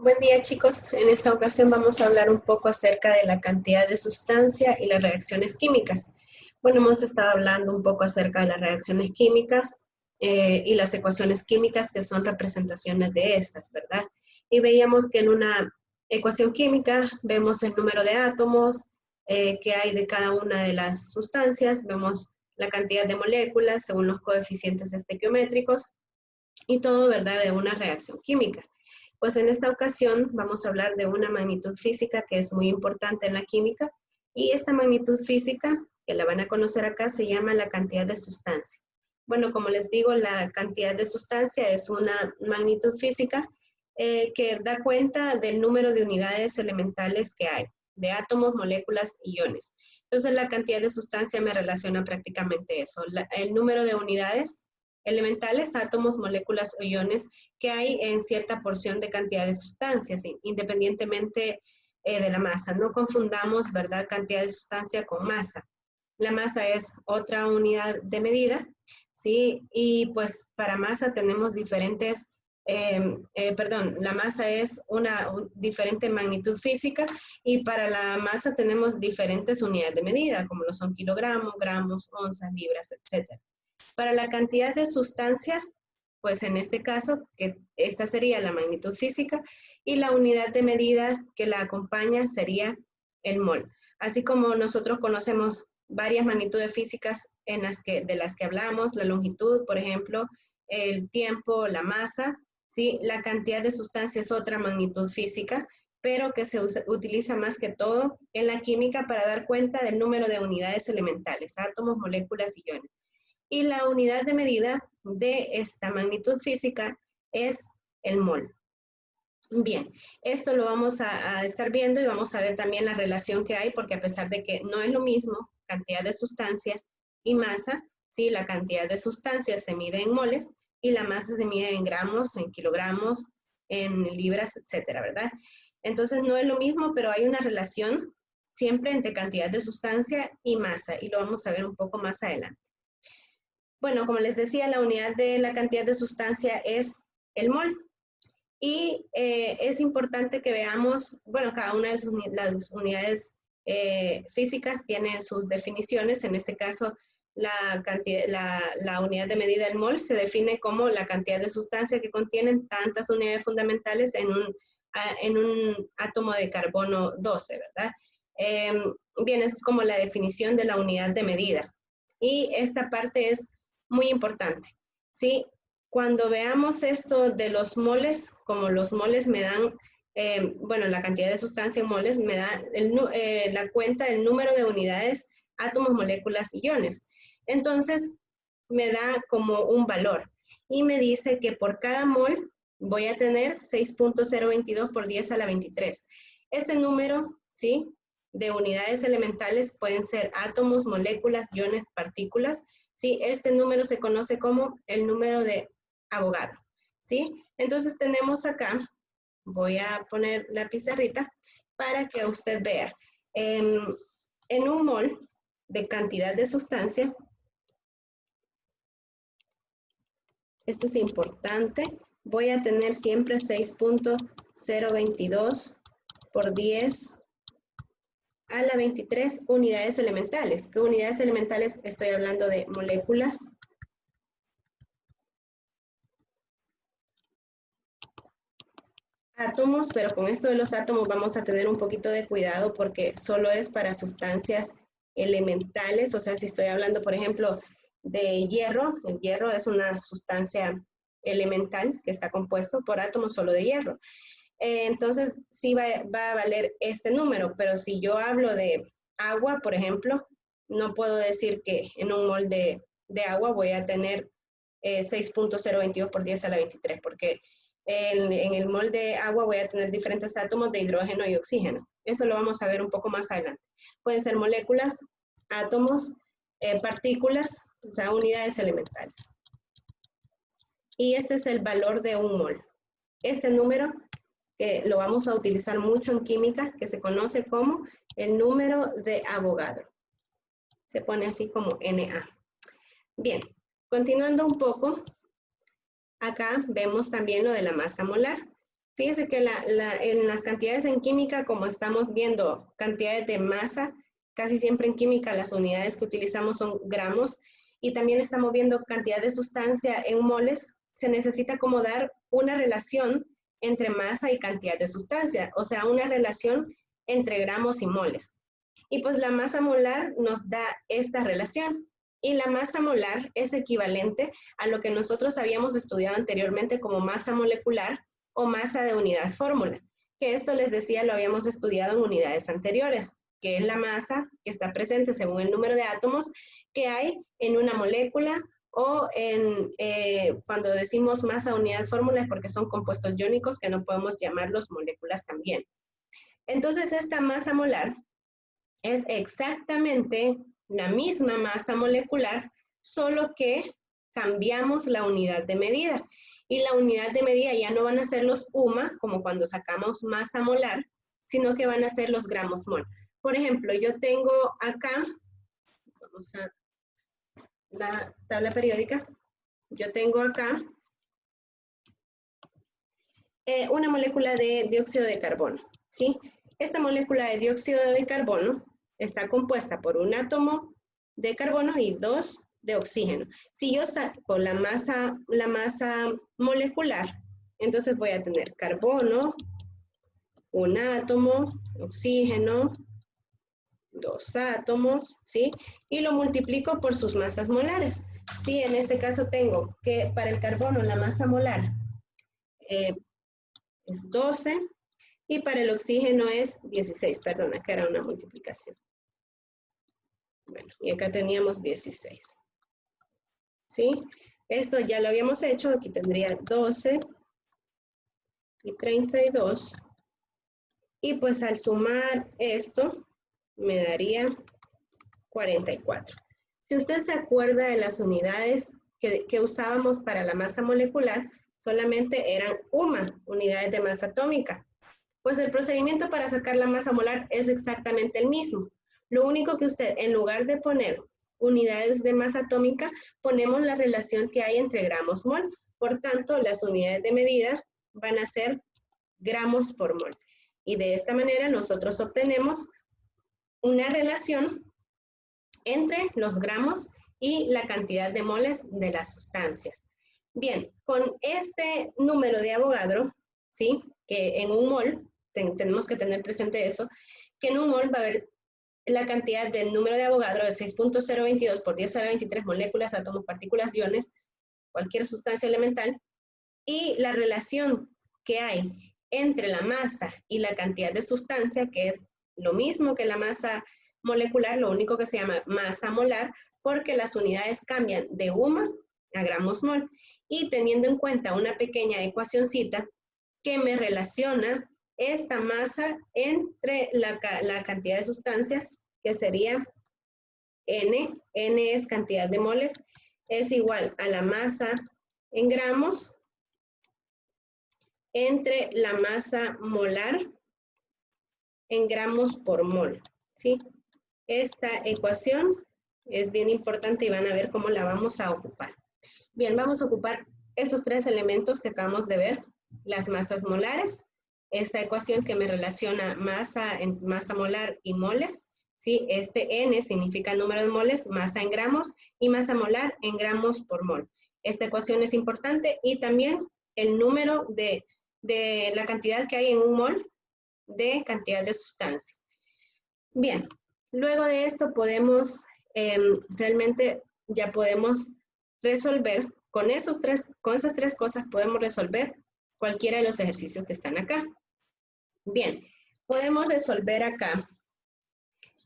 Buen día, chicos. En esta ocasión vamos a hablar un poco acerca de la cantidad de sustancia y las reacciones químicas. Bueno, hemos estado hablando un poco acerca de las reacciones químicas y las ecuaciones químicas que son representaciones de estas, ¿verdad? Y veíamos que en una ecuación química vemos el número de átomos que hay de cada una de las sustancias, vemos la cantidad de moléculas según los coeficientes estequiométricos y todo, ¿verdad?, de una reacción química. Pues en esta ocasión vamos a hablar de una magnitud física que es muy importante en la química y esta magnitud física, que la van a conocer acá, se llama la cantidad de sustancia. Bueno, como les digo, la cantidad de sustancia es una magnitud física que da cuenta del número de unidades elementales que hay, de átomos, moléculas y iones. Entonces la cantidad de sustancia me relaciona prácticamente eso, el número de unidades elementales, átomos, moléculas o iones que hay en cierta porción de cantidad de sustancias, independientemente de la masa. No confundamos, ¿verdad?, cantidad de sustancia con masa. La masa es otra unidad de medida, ¿sí? Y pues para masa tenemos diferentes, la masa es una diferente magnitud física y para la masa tenemos diferentes unidades de medida, como lo son kilogramos, gramos, onzas, libras, etc. Para la cantidad de sustancia, pues en este caso, que esta sería la magnitud física y la unidad de medida que la acompaña sería el mol. Así como nosotros conocemos varias magnitudes físicas de las que hablamos, la longitud, por ejemplo, el tiempo, la masa, ¿sí? La cantidad de sustancia es otra magnitud física, pero que se utiliza más que todo en la química para dar cuenta del número de unidades elementales, átomos, moléculas y iones. Y la unidad de medida de esta magnitud física es el mol. Bien, esto lo vamos a estar viendo y vamos a ver también la relación que hay, porque a pesar de que no es lo mismo cantidad de sustancia y masa, ¿sí? La cantidad de sustancia se mide en moles y la masa se mide en gramos, en kilogramos, en libras, etcétera, ¿verdad? Entonces no es lo mismo, pero hay una relación siempre entre cantidad de sustancia y masa y lo vamos a ver un poco más adelante. Bueno, como les decía, la unidad de la cantidad de sustancia es el mol. Y es importante que veamos, bueno, cada una de las unidades físicas tiene sus definiciones. En este caso, la unidad de medida del mol se define como la cantidad de sustancia que contienen tantas unidades fundamentales en un átomo de carbono 12, ¿verdad? Bien, esa es como la definición de la unidad de medida. Y esta parte es muy importante, ¿sí? Cuando veamos esto de los moles, como los moles me dan, bueno, la cantidad de sustancia en moles me da la cuenta del número de unidades, átomos, moléculas y iones. Entonces, me da como un valor y me dice que por cada mol voy a tener 6.022 por 10 a la 23. Este número, ¿sí?, de unidades elementales pueden ser átomos, moléculas, iones, partículas. Sí, este número se conoce como el número de Avogadro, ¿sí? Entonces tenemos acá, voy a poner la pizarrita para que usted vea. En un mol de cantidad de sustancia, esto es importante, voy a tener siempre 6.022 por 10 a la 23 unidades elementales. ¿Qué unidades elementales? Estoy hablando de moléculas, átomos, pero con esto de los átomos vamos a tener un poquito de cuidado porque solo es para sustancias elementales. O sea, si estoy hablando, por ejemplo, de hierro, el hierro es una sustancia elemental que está compuesto por átomos solo de hierro. Entonces, sí va a valer este número, pero si yo hablo de agua, por ejemplo, no puedo decir que en un mol de agua voy a tener 6.022 por 10 a la 23, porque en el mol de agua voy a tener diferentes átomos de hidrógeno y oxígeno. Eso lo vamos a ver un poco más adelante. Pueden ser moléculas, átomos, partículas, o sea, unidades elementales. Y este es el valor de un mol. Este número que lo vamos a utilizar mucho en química, que se conoce como el número de Avogadro. Se pone así como Na. Bien, continuando un poco, acá vemos también lo de la masa molar. Fíjense que en las cantidades en química, como estamos viendo cantidades de masa, casi siempre en química las unidades que utilizamos son gramos, y también estamos viendo cantidad de sustancia en moles, se necesita como dar una relación entre masa y cantidad de sustancia, o sea, una relación entre gramos y moles. Y pues la masa molar nos da esta relación. Y la masa molar es equivalente a lo que nosotros habíamos estudiado anteriormente como masa molecular o masa de unidad fórmula, que esto les decía lo habíamos estudiado en unidades anteriores, que es la masa que está presente según el número de átomos que hay en una molécula, o cuando decimos masa unidad fórmula es porque son compuestos iónicos que no podemos llamarlos moléculas también. Entonces esta masa molar es exactamente la misma masa molecular, solo que cambiamos la unidad de medida. Y la unidad de medida ya no van a ser los UMA, como cuando sacamos masa molar, sino que van a ser los gramos mol. Por ejemplo, yo tengo acá, vamos a la tabla periódica, yo tengo acá una molécula de dióxido de carbono, ¿sí? Esta molécula de dióxido de carbono está compuesta por un átomo de carbono y 2 de oxígeno. Si yo saco la masa molecular, entonces voy a tener carbono, un átomo, oxígeno, 2 átomos, ¿sí? Y lo multiplico por sus masas molares. Sí, en este caso tengo que para el carbono la masa molar es 12 y para el oxígeno es 16, perdón, acá era una multiplicación. Bueno, y acá teníamos 16. ¿Sí? Esto ya lo habíamos hecho, aquí tendría 12 y 32. Y pues al sumar esto, me daría 44. Si usted se acuerda de las unidades que usábamos para la masa molecular, solamente eran UMA, unidades de masa atómica. Pues el procedimiento para sacar la masa molar es exactamente el mismo. Lo único que usted, en lugar de poner unidades de masa atómica, ponemos la relación que hay entre gramos mol. Por tanto, las unidades de medida van a ser gramos por mol. Y de esta manera nosotros obtenemos una relación entre los gramos y la cantidad de moles de las sustancias. Bien, con este número de Avogadro, ¿sí? Que en un mol, tenemos que tener presente eso, que en un mol va a haber la cantidad del número de Avogadro de 6.022 por 10 a la 23 moléculas, átomos, partículas, iones, cualquier sustancia elemental, y la relación que hay entre la masa y la cantidad de sustancia, que es lo mismo que la masa molecular, lo único que se llama masa molar, porque las unidades cambian de UMA a gramos mol. Y teniendo en cuenta una pequeña ecuacioncita que me relaciona esta masa entre la cantidad de sustancias, que sería N es cantidad de moles, es igual a la masa en gramos entre la masa molar en gramos por mol, ¿sí? Esta ecuación es bien importante y van a ver cómo la vamos a ocupar. Bien, vamos a ocupar estos tres elementos que acabamos de ver, las masas molares, esta ecuación que me relaciona masa molar y moles, ¿sí? Este N significa el número de moles, masa en gramos y masa molar en gramos por mol. Esta ecuación es importante y también el número de la cantidad que hay en un mol de cantidad de sustancia. Bien, luego de esto podemos, realmente ya podemos resolver, con esas tres cosas podemos resolver cualquiera de los ejercicios que están acá. Bien, podemos resolver acá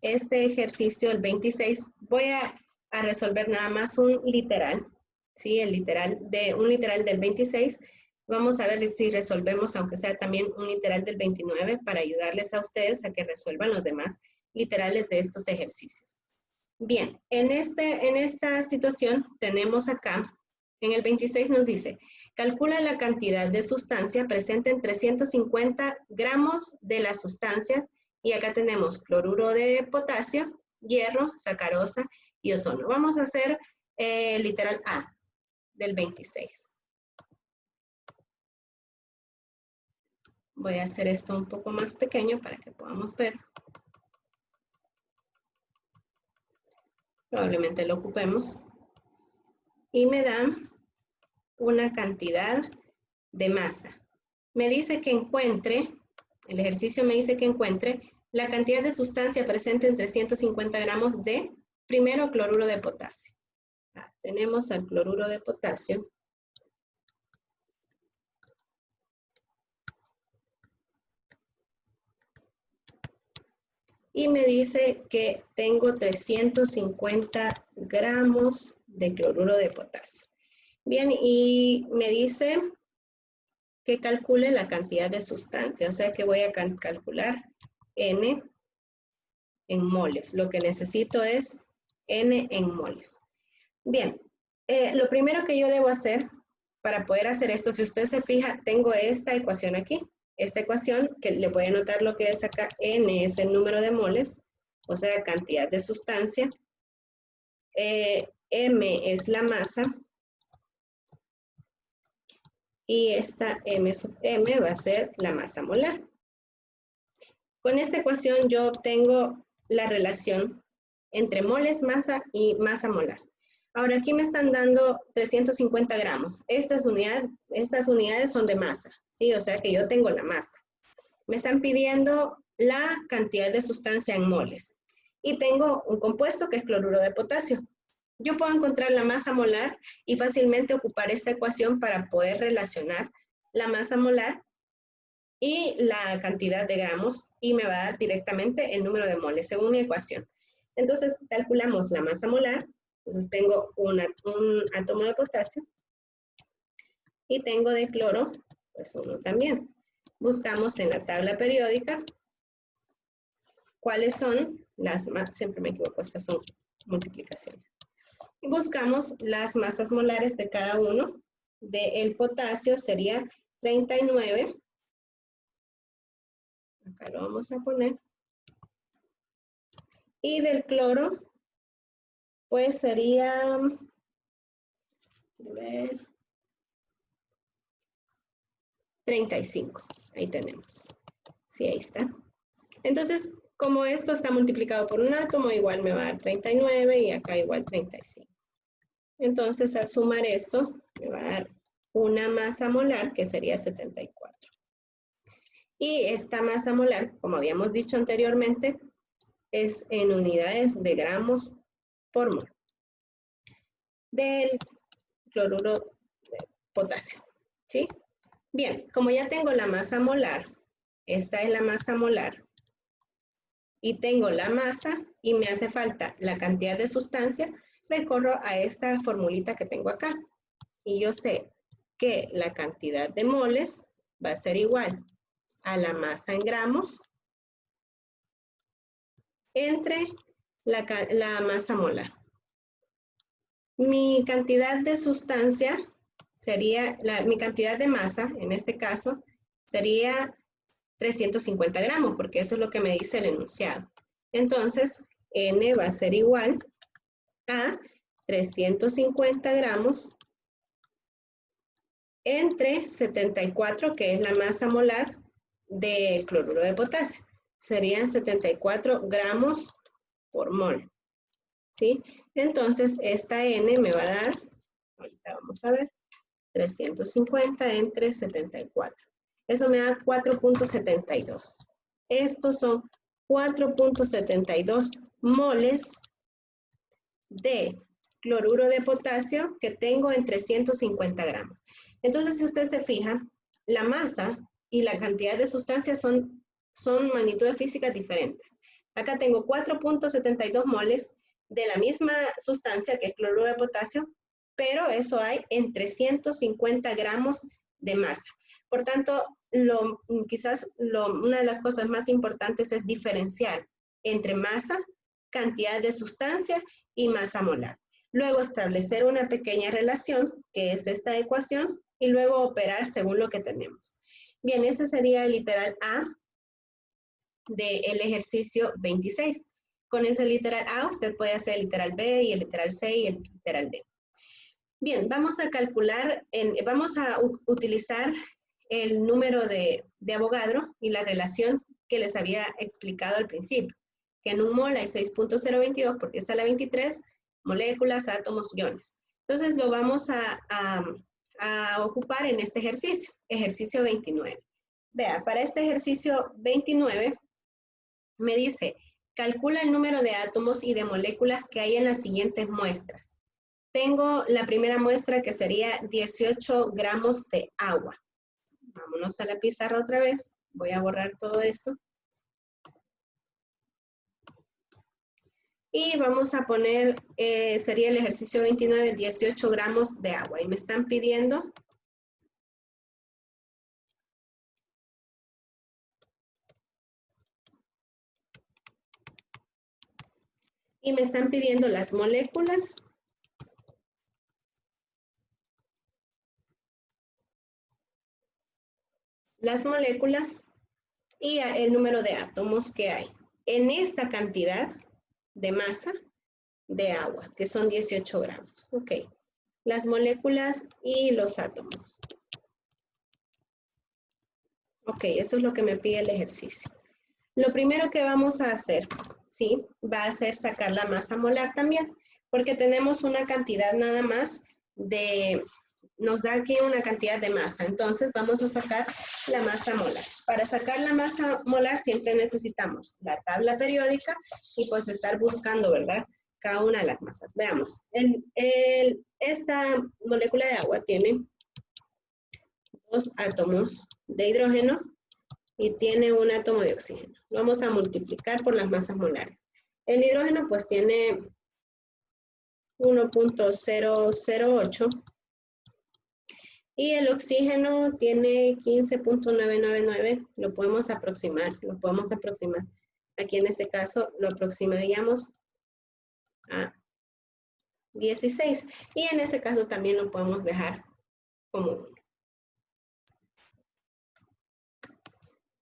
este ejercicio, el 26. Voy a resolver nada más un literal, ¿sí? Un literal del 26. Vamos a ver si resolvemos, aunque sea también un literal del 29, para ayudarles a ustedes a que resuelvan los demás literales de estos ejercicios. Bien, en esta situación tenemos acá, en el 26 nos dice, calcula la cantidad de sustancia presente en 350 gramos de la sustancia, y acá tenemos cloruro de potasio, hierro, sacarosa y ozono. Vamos a hacer literal A del 26. Voy a hacer esto un poco más pequeño para que podamos ver. Probablemente lo ocupemos. Y me da una cantidad de masa. Me dice que encuentre, el ejercicio me dice que encuentre la cantidad de sustancia presente en 350 gramos de, primero, cloruro de potasio. Tenemos al cloruro de potasio. Y me dice que tengo 350 gramos de cloruro de potasio. Bien, y me dice que calcule la cantidad de sustancia, o sea que voy a calcular N en moles. Lo que necesito es N en moles. Bien, lo primero que yo debo hacer para poder hacer esto, si usted se fija, tengo esta ecuación aquí. Esta ecuación, que le voy a anotar lo que es acá, N es el número de moles, o sea, cantidad de sustancia. M es la masa. Y esta M sub M va a ser la masa molar. Con esta ecuación yo obtengo la relación entre moles, masa y masa molar. Ahora aquí me están dando 350 gramos. Estas unidades son de masa, ¿sí? O sea que yo tengo la masa. Me están pidiendo la cantidad de sustancia en moles. Y tengo un compuesto que es cloruro de potasio. Yo puedo encontrar la masa molar y fácilmente ocupar esta ecuación para poder relacionar la masa molar y la cantidad de gramos y me va a dar directamente el número de moles según mi ecuación. Entonces calculamos la masa molar. Entonces tengo un átomo de potasio y tengo de cloro, pues uno también. Buscamos en la tabla periódica cuáles son las masas, siempre me equivoco, estas son multiplicaciones. Y buscamos las masas molares de cada uno. Del potasio sería 39. Acá lo vamos a poner. Y del cloro, pues sería, quiero ver, 35. Ahí tenemos. Sí, ahí está. Entonces, como esto está multiplicado por un átomo, igual me va a dar 39 y acá igual 35. Entonces, al sumar esto, me va a dar una masa molar que sería 74. Y esta masa molar, como habíamos dicho anteriormente, es en unidades de gramos por mol del cloruro de potasio, ¿sí? Bien, como ya tengo la masa molar, esta es la masa molar, y tengo la masa y me hace falta la cantidad de sustancia, recorro a esta formulita que tengo acá. Y yo sé que la cantidad de moles va a ser igual a la masa en gramos entre la masa molar. Mi cantidad de sustancia sería, mi cantidad de masa, en este caso, sería 350 gramos, porque eso es lo que me dice el enunciado. Entonces, N va a ser igual a 350 gramos entre 74, que es la masa molar del cloruro de potasio. Serían 74 gramos por mol, ¿sí? Entonces, esta N me va a dar, ahorita vamos a ver, 350 entre 74. Eso me da 4.72. Estos son 4.72 moles de cloruro de potasio que tengo en 350 gramos. Entonces, si usted se fija, la masa y la cantidad de sustancias son magnitudes físicas diferentes. Acá tengo 4.72 moles de la misma sustancia que es cloruro de potasio, pero eso hay en 350 gramos de masa. Por tanto, quizás una de las cosas más importantes es diferenciar entre masa, cantidad de sustancia y masa molar. Luego establecer una pequeña relación, que es esta ecuación, y luego operar según lo que tenemos. Bien, ese sería el literal A del ejercicio 26. Con ese literal A usted puede hacer el literal B y el literal C y el literal D. Bien, vamos a calcular, vamos a utilizar el número de Avogadro y la relación que les había explicado al principio, que en un mol hay 6.022 porque está la 23 moléculas, átomos, iones. Entonces lo vamos a ocupar en este ejercicio, ejercicio 29. Vea, para este ejercicio 29 me dice, calcula el número de átomos y de moléculas que hay en las siguientes muestras. Tengo la primera muestra que sería 18 gramos de agua. Vámonos a la pizarra otra vez. Voy a borrar todo esto. Y vamos a poner, sería el ejercicio 29, 18 gramos de agua. Y me están pidiendo las moléculas. Y el número de átomos que hay en esta cantidad de masa de agua, que son 18 gramos. Ok, las moléculas y los átomos. Ok, eso es lo que me pide el ejercicio. Lo primero que vamos a hacer, ¿sí? Va a ser sacar la masa molar también, porque tenemos una cantidad nada más de, nos da aquí una cantidad de masa. Entonces vamos a sacar la masa molar. Para sacar la masa molar siempre necesitamos la tabla periódica y pues estar buscando, ¿verdad? Cada una de las masas. Veamos, esta molécula de agua tiene 2 átomos de hidrógeno y tiene un átomo de oxígeno. Vamos a multiplicar por las masas molares. El hidrógeno pues tiene 1.008 y el oxígeno tiene 15.999. Lo podemos aproximar. Aquí en este caso lo aproximaríamos a 16 y en ese caso también lo podemos dejar como 1.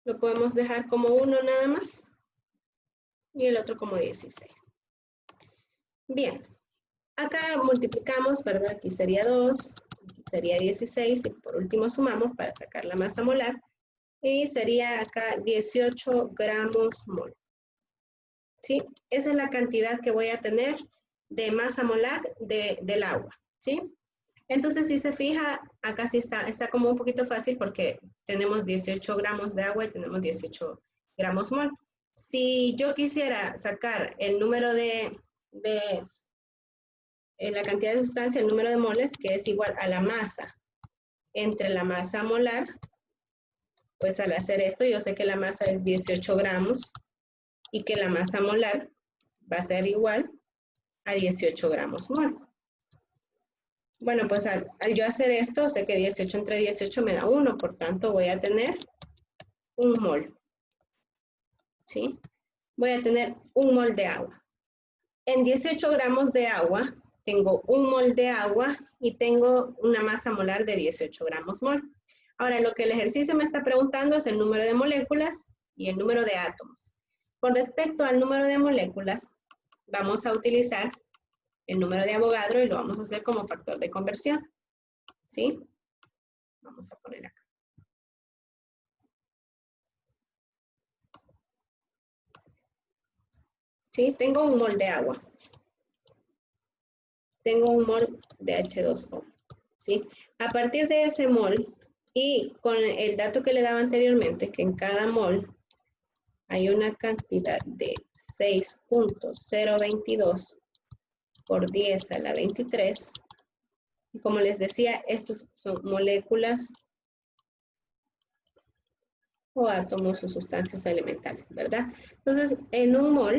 Lo podemos dejar como 1 nada más y el otro como 16. Bien, acá multiplicamos, ¿verdad? Aquí sería 2, aquí sería 16 y por último sumamos para sacar la masa molar y sería acá 18 gramos mol. ¿Sí? Esa es la cantidad que voy a tener de masa molar del agua, ¿sí? Entonces, si se fija, acá sí está como un poquito fácil porque tenemos 18 gramos de agua y tenemos 18 gramos mol. Si yo quisiera sacar el número de la cantidad de sustancia, el número de moles, que es igual a la masa entre la masa molar, pues al hacer esto yo sé que la masa es 18 gramos y que la masa molar va a ser igual a 18 gramos mol. Bueno, pues al yo hacer esto, sé que 18 entre 18 me da 1, por tanto voy a tener 1 mol. ¿Sí? Voy a tener 1 mol de agua. En 18 gramos de agua, tengo 1 mol de agua y tengo una masa molar de 18 gramos mol. Ahora, lo que el ejercicio me está preguntando es el número de moléculas y el número de átomos. Con respecto al número de moléculas, vamos a utilizar el número de Avogadro y lo vamos a hacer como factor de conversión. ¿Sí? Vamos a poner acá. ¿Sí? Tengo 1 mol de agua. Tengo 1 mol de H2O. ¿Sí? A partir de ese mol y con el dato que le daba anteriormente, que en cada mol hay una cantidad de 6.022 por 10 a la 23. Y como les decía, estos son moléculas o átomos o sustancias elementales, ¿verdad? Entonces, en un mol,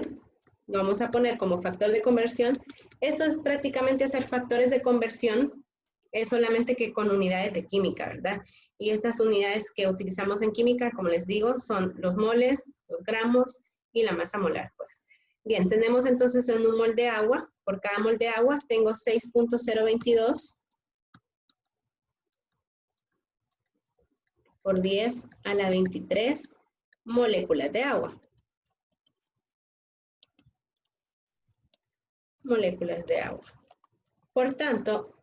lo vamos a poner como factor de conversión. Esto es prácticamente hacer factores de conversión, es solamente que con unidades de química, ¿verdad? Y estas unidades que utilizamos en química, como les digo, son los moles, los gramos y la masa molar, pues. Bien, tenemos entonces en un mol de agua, por cada mol de agua tengo 6.022 por 10 a la 23 moléculas de agua. Moléculas de agua. Por tanto,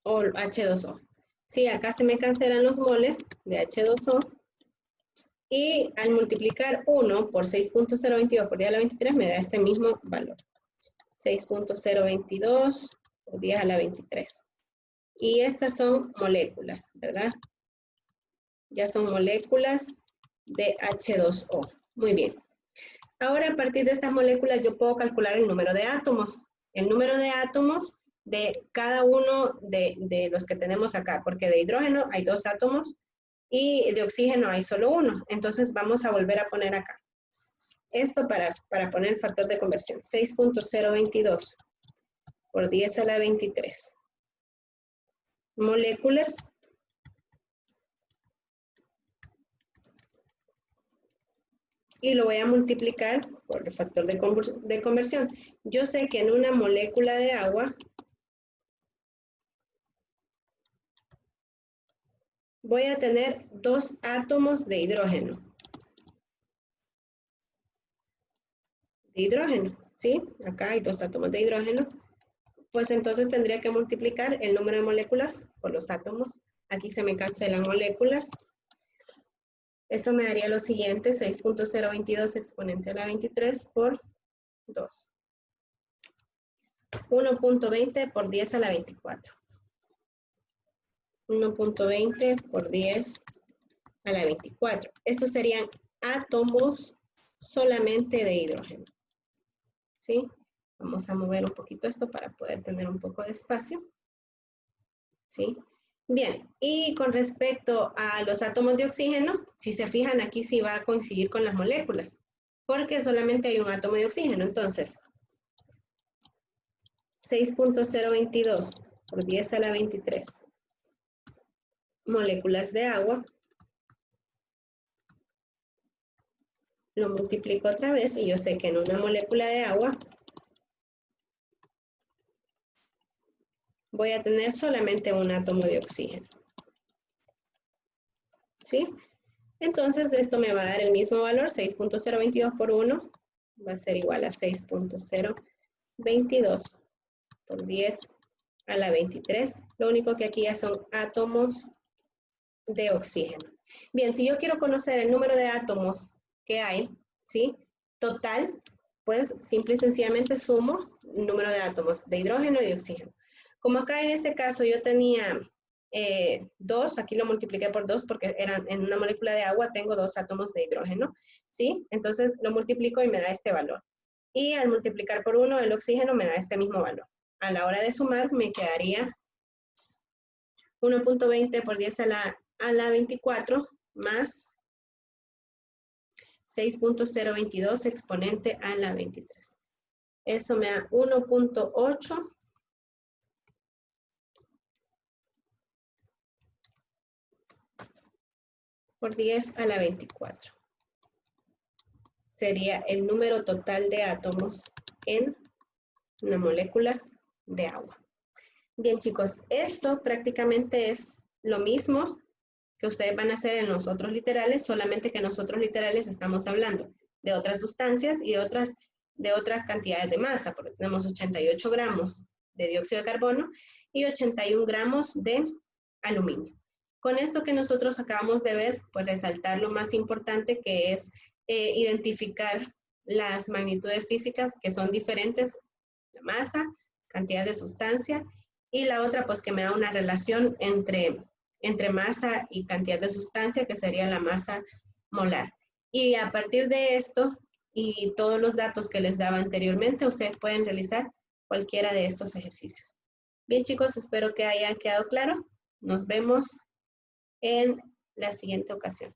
o H2O. Sí, acá se me cancelan los moles de H2O. Y al multiplicar 1 por 6.022 por 10 a la 23 me da este mismo valor. 6.022 por 10 a la 23. Y estas son moléculas, ¿verdad? Ya son moléculas de H2O. Muy bien. Ahora, a partir de estas moléculas, yo puedo calcular el número de átomos. El número de átomos de cada uno de los que tenemos acá, porque de hidrógeno hay 2 átomos y de oxígeno hay solo 1. Entonces, vamos a volver a poner acá. Esto para poner el factor de conversión. 6.022 por 10 a la 23. Moléculas y lo voy a multiplicar por el factor de conversión. Yo sé que en una molécula de agua voy a tener 2 átomos de hidrógeno. ¿Sí? Acá hay 2 átomos de hidrógeno. Pues entonces tendría que multiplicar el número de moléculas por los átomos. Aquí se me cancelan moléculas. Esto me daría lo siguiente, 6.022 exponente a la 23 por 2. 1.20 por 10 a la 24. 1.20 por 10 a la 24. Estos serían átomos solamente de hidrógeno. ¿Sí? Vamos a mover un poquito esto para poder tener un poco de espacio. ¿Sí? Bien, y con respecto a los átomos de oxígeno, si se fijan aquí sí va a coincidir con las moléculas, porque solamente hay un átomo de oxígeno. Entonces, 6.022 por 10 a la 23 moléculas de agua. Lo multiplico otra vez y yo sé que en una molécula de agua voy a tener solamente un átomo de oxígeno. ¿Sí? Entonces, esto me va a dar el mismo valor, 6.022 por 1 va a ser igual a 6.022 por 10 a la 23. Lo único que aquí ya son átomos de oxígeno. Bien, si yo quiero conocer el número de átomos que hay, ¿sí? Total, pues simple y sencillamente sumo el número de átomos de hidrógeno y de oxígeno. Como acá en este caso yo tenía 2, aquí lo multipliqué por 2 porque eran en una molécula de agua tengo 2 átomos de hidrógeno, ¿sí? Entonces lo multiplico y me da este valor. Y al multiplicar por 1 el oxígeno me da este mismo valor. A la hora de sumar me quedaría 1.20 por 10 a la 24 más 6.022 exponente a la 23. Eso me da 1.8 por 10 a la 24. Sería el número total de átomos en una molécula de agua. Bien, chicos, esto prácticamente es lo mismo que ustedes van a hacer en los otros literales, solamente que en los otros literales estamos hablando de otras sustancias y de otras cantidades de masa, porque tenemos 88 gramos de dióxido de carbono y 81 gramos de aluminio. Con esto que nosotros acabamos de ver, pues resaltar lo más importante que es identificar las magnitudes físicas que son diferentes, la masa, cantidad de sustancia, y la otra pues que me da una relación entre masa y cantidad de sustancia, que sería la masa molar. Y a partir de esto y todos los datos que les daba anteriormente, ustedes pueden realizar cualquiera de estos ejercicios. Bien, chicos, espero que haya quedado claro. Nos vemos en la siguiente ocasión.